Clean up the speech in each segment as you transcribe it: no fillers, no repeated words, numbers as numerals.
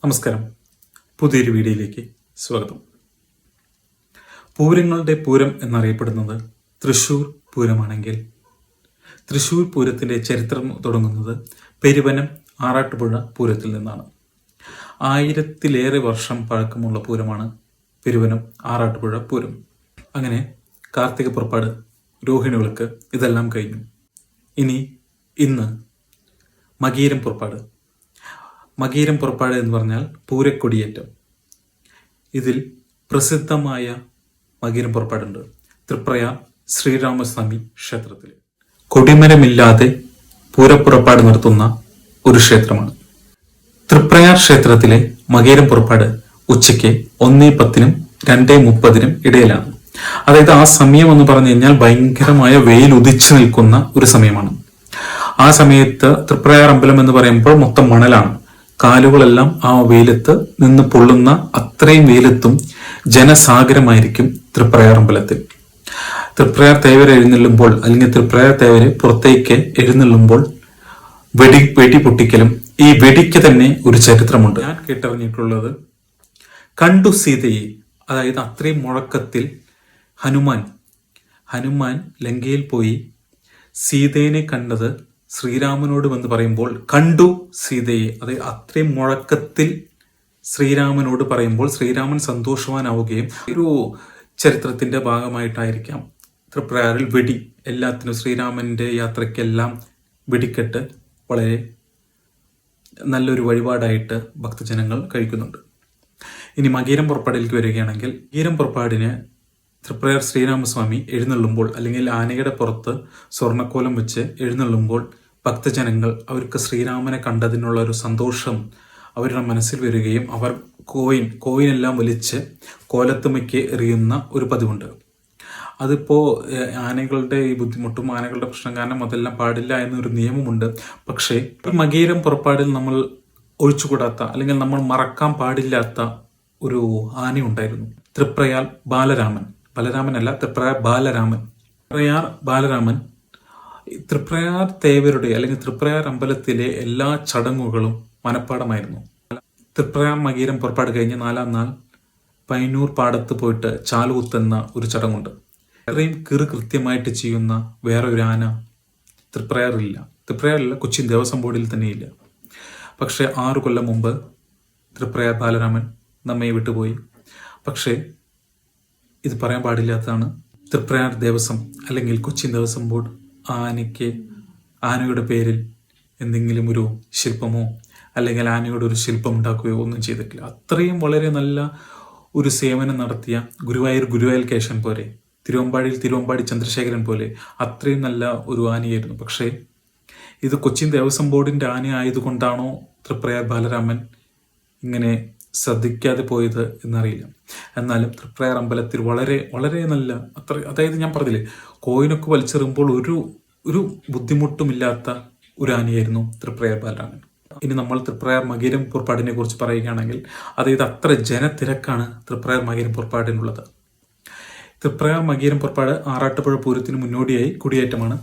നമസ്കാരം. പുതിയൊരു വീഡിയോയിലേക്ക് സ്വാഗതം. പൂരങ്ങളുടെ പൂരം എന്നറിയപ്പെടുന്നത് തൃശ്ശൂർ പൂരമാണെങ്കിൽ തൃശ്ശൂർ പൂരത്തിന്റെ ചരിത്രം തുടങ്ങുന്നത് പെരുവനം ആറാട്ടുപുഴ പൂരത്തിൽ നിന്നാണ്. 1000-ലേറെ വർഷം പഴക്കമുള്ള പൂരമാണ് പെരുവനം ആറാട്ടുപുഴ പൂരം. അങ്ങനെ കാർത്തിക പുറപ്പാട്, രോഹിണി വിളക്ക് ഇതെല്ലാം കഴിഞ്ഞു. ഇന്ന് മകീരം പുറപ്പാട്. മകീരം പുറപ്പാട് എന്ന് പറഞ്ഞാൽ പൂരക്കൊടിയേറ്റം. ഇതിൽ പ്രസിദ്ധമായ മകീരം പുറപ്പാടുണ്ട് തൃപ്രയാർ ശ്രീരാമസ്വാമി ക്ഷേത്രത്തിൽ. കൊടിമരമില്ലാതെ പൂരപ്പുറപ്പാട് നടത്തുന്ന ഒരു ക്ഷേത്രമാണ്. തൃപ്രയാർ ക്ഷേത്രത്തിലെ മകീരം പുറപ്പാട് ഉച്ചയ്ക്ക് 1:10-നും 2:30-നും ഇടയിലാണ്. അതായത് ആ സമയം എന്ന് പറഞ്ഞു കഴിഞ്ഞാൽ ഭയങ്കരമായ വെയിൽ ഉദിച്ചു നിൽക്കുന്ന ഒരു സമയമാണ്. ആ സമയത്ത് തൃപ്രയാർ അമ്പലം എന്ന് പറയുമ്പോൾ മൊത്തം മണലാണ്. കാലുകളെല്ലാം ആ വെയിലത്ത് നിന്ന് പൊള്ളുന്ന അത്രയും വെയിലത്തും ജനസാഗരമായിരിക്കും തൃപ്രയാർ അമ്പലത്തിൽ. തൃപ്രയാർ തേവർ എഴുന്നള്ളുമ്പോൾ അല്ലെങ്കിൽ തൃപ്രയാർ തേവര് പുറത്തേക്ക് എഴുന്നള്ളുമ്പോൾ വെടി പൊട്ടിക്കലും ഈ വെടിക്ക് തന്നെ ഒരു ചരിത്രമുണ്ട്. ഞാൻ കേട്ടറിഞ്ഞിട്ടുള്ളത്, കണ്ടു സീതയെ, അതായത് അത്രയും മുഴക്കത്തിൽ ഹനുമാൻ ലങ്കയിൽ പോയി സീതയെ കണ്ടത് ശ്രീരാമനോട് വന്ന് പറയുമ്പോൾ കണ്ടു സീതയെ, അതായത് അത്രയും മുഴക്കത്തിൽ ശ്രീരാമനോട് പറയുമ്പോൾ ശ്രീരാമൻ സന്തോഷവാനാവുകയും ഒരു ചരിത്രത്തിന്റെ ഭാഗമായിട്ടായിരിക്കാം തൃപ്രയാറിൽ വെടി എല്ലാത്തിനും ശ്രീരാമന്റെ യാത്രയ്ക്കെല്ലാം വെടിക്കെട്ട് വളരെ നല്ലൊരു വഴിപാടായിട്ട് ഭക്തജനങ്ങൾ കഴിക്കുന്നുണ്ട്. ഇനി മകീരം പുറപ്പാടിലേക്ക് വരികയാണെങ്കിൽ, മകീരം പുറപ്പാടിന് തൃപ്രയാർ ശ്രീരാമസ്വാമി എഴുന്നള്ളുമ്പോൾ അല്ലെങ്കിൽ ആനയുടെ പുറത്ത് സ്വർണ്ണക്കോലം വെച്ച് എഴുന്നള്ളുമ്പോൾ ഭക്തജനങ്ങൾ അവർക്ക് ശ്രീരാമനെ കണ്ടതിനുള്ള ഒരു സന്തോഷം അവരുടെ മനസ്സിൽ വരികയും അവർ കോയിനെല്ലാം വലിച്ച് കോലത്തുമയ്ക്ക് എറിയുന്ന ഒരു പതിവുണ്ട്. അതിപ്പോ ആനകളുടെ ഈ ബുദ്ധിമുട്ടും ആനകളുടെ പ്രശ്നം കാരണം അതെല്ലാം പാടില്ല എന്നൊരു നിയമമുണ്ട്. പക്ഷേ മകീരം പുറപ്പാടിൽ നമ്മൾ ഒഴിച്ചുകൂടാത്ത അല്ലെങ്കിൽ നമ്മൾ മറക്കാൻ പാടില്ലാത്ത ഒരു ആനയുണ്ടായിരുന്നു. തൃപ്രയാർ ബാലരാമൻ തൃപ്രയാർ തേവരുടെ അല്ലെങ്കിൽ തൃപ്രയാർ അമ്പലത്തിലെ എല്ലാ ചടങ്ങുകളും മനഃപ്പാടമായിരുന്നു. തൃപ്രയാർ മകീരം പുറപ്പാട് കഴിഞ്ഞ് 4-ാം നാൾ പൈനൂർ പാടത്ത് പോയിട്ട് ചാലുകുത്തുന്ന ഒരു ചടങ്ങുണ്ട്. അത്രയും കൃത്യമായിട്ട് ചെയ്യുന്ന വേറെ ഒരു ആന തൃപ്രയാറില്ല, കൊച്ചിൻ ദേവസ്വം ബോർഡിൽ തന്നെയില്ല. പക്ഷെ 6 കൊല്ലം മുമ്പ് തൃപ്രയാർ ബാലരാമൻ നമ്മെ വിട്ടുപോയി. പക്ഷേ ഇത് പറയാൻ പാടില്ലാത്തതാണ്. തൃപ്രയാർ ദേവസ്വം അല്ലെങ്കിൽ കൊച്ചിൻ ദേവസ്വം ബോർഡ് ആനയുടെ പേരിൽ എന്തെങ്കിലും ഒരു ശില്പമോ അല്ലെങ്കിൽ ആനയുടെ ഒരു ശില്പം ഉണ്ടാക്കുകയോ ഒന്നും ചെയ്തിട്ടില്ല. അത്രയും വളരെ നല്ല ഒരു സേവനം നടത്തിയ ഗുരുവായൂർ കേശവൻ പോലെ, തിരുവമ്പാടി ചന്ദ്രശേഖരൻ പോലെ അത്രയും നല്ല ഒരു ആനയായിരുന്നു. പക്ഷേ ഇത് കൊച്ചിൻ ദേവസ്വം ബോർഡിന്റെ ആന ആയതുകൊണ്ടാണോ തൃപ്രയാർ ബാലരാമൻ ഇങ്ങനെ ശ്രദ്ധിക്കാതെ പോയത് എന്നറിയില്ല. എന്നാലും തൃപ്രയാർ അമ്പലത്തിൽ വളരെ വളരെ നല്ല അതായത് ഞാൻ പറഞ്ഞില്ലേ, കോയിനൊക്കെ വലിച്ചെറിയുമ്പോൾ ഒരു ബുദ്ധിമുട്ടുമില്ലാത്ത ഒരു ആനയായിരുന്നു തൃപ്രയാർ ബാലരാമൻ. ഇനി നമ്മൾ തൃപ്രയാർ മകീരം പുറപ്പാടിനെ കുറിച്ച് പറയുകയാണെങ്കിൽ, അതായത് അത്ര ജനത്തിരക്കാണ് തൃപ്രയാർ മകീരം പുറപ്പാടിനുള്ളത്. തൃപ്രയാർ മകീരം പുറപ്പാട് ആറാട്ടുപുഴ പൂരത്തിന് മുന്നോടിയായി കുടിയേറ്റമാണ്.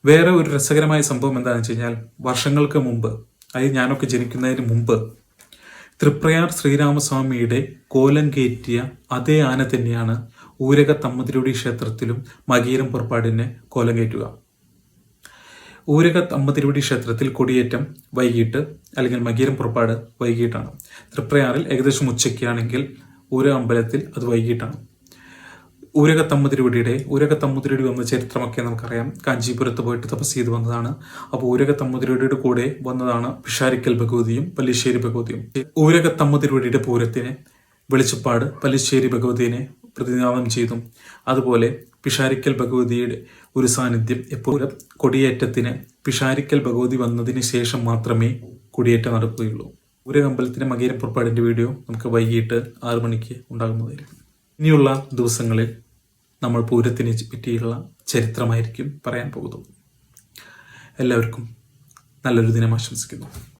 വേറെ ഒരു രസകരമായ സംഭവം എന്താണെന്ന് വെച്ച് കഴിഞ്ഞാൽ, വർഷങ്ങൾക്ക് മുമ്പ്, അതായത് ഞാനൊക്കെ ജനിക്കുന്നതിന് മുമ്പ് തൃപ്രയാർ ശ്രീരാമസ്വാമിയുടെ കോലം കയറ്റിയ അതേ ആന തന്നെയാണ് ഊരകത്തമ്മതിരുടി ക്ഷേത്രത്തിലും മകീരം പുറപ്പാടിന് കോലം കയറ്റുക. ഊരകത്തമ്മതിരുടി ക്ഷേത്രത്തിൽ കൊടിയേറ്റം വൈകിട്ട് അല്ലെങ്കിൽ മകീരം പുറപ്പാട് വൈകിട്ടാണ്. തൃപ്രയാറിൽ ഏകദേശം ഉച്ചയ്ക്കാണെങ്കിൽ അമ്പലത്തിൽ അത് വൈകിട്ടാണ്. ഊരകത്തമ്മതിരുടി വന്ന ചരിത്രമൊക്കെ നമുക്കറിയാം. കാഞ്ചീപുരത്ത് പോയിട്ട് തപസ് ചെയ്ത് വന്നതാണ്. അപ്പോൾ ഊരകത്തമ്മതിരുടിയുടെ കൂടെ വന്നതാണ് പിഷാരിക്കൽ ഭഗവതിയും പല്ലിശ്ശേരി ഭഗവതിയും. ഊരകത്തമ്മതിരുടിയുടെ പൂരത്തിന് വെളിച്ചപ്പാട് പല്ലിശ്ശേരി ഭഗവതിയെ പ്രതിനിധാനം ചെയ്തും, അതുപോലെ പിഷാരിക്കൽ ഭഗവതിയുടെ ഒരു സാന്നിധ്യം എപ്പോഴും കൊടിയേറ്റത്തിന് പിഷാരിക്കൽ ഭഗവതി വന്നതിന് ശേഷം മാത്രമേ കൊടിയേറ്റം നടക്കുകയുള്ളൂ. ഊരകമ്പലത്തിന്റെ മകീരം പുറപ്പാടിന്റെ വീഡിയോ നമുക്ക് വൈകിട്ട് 6 മണിക്ക് ഉണ്ടാകുന്നതായിരിക്കും. ഇനിയുള്ള ദിവസങ്ങളിൽ നമ്മൾ പൂരത്തിനെ പറ്റിയുള്ള ചരിത്രമായിരിക്കും പറയാൻ പോകുന്നത്. എല്ലാവർക്കും നല്ലൊരു ദിനം ആശംസിക്കുന്നു.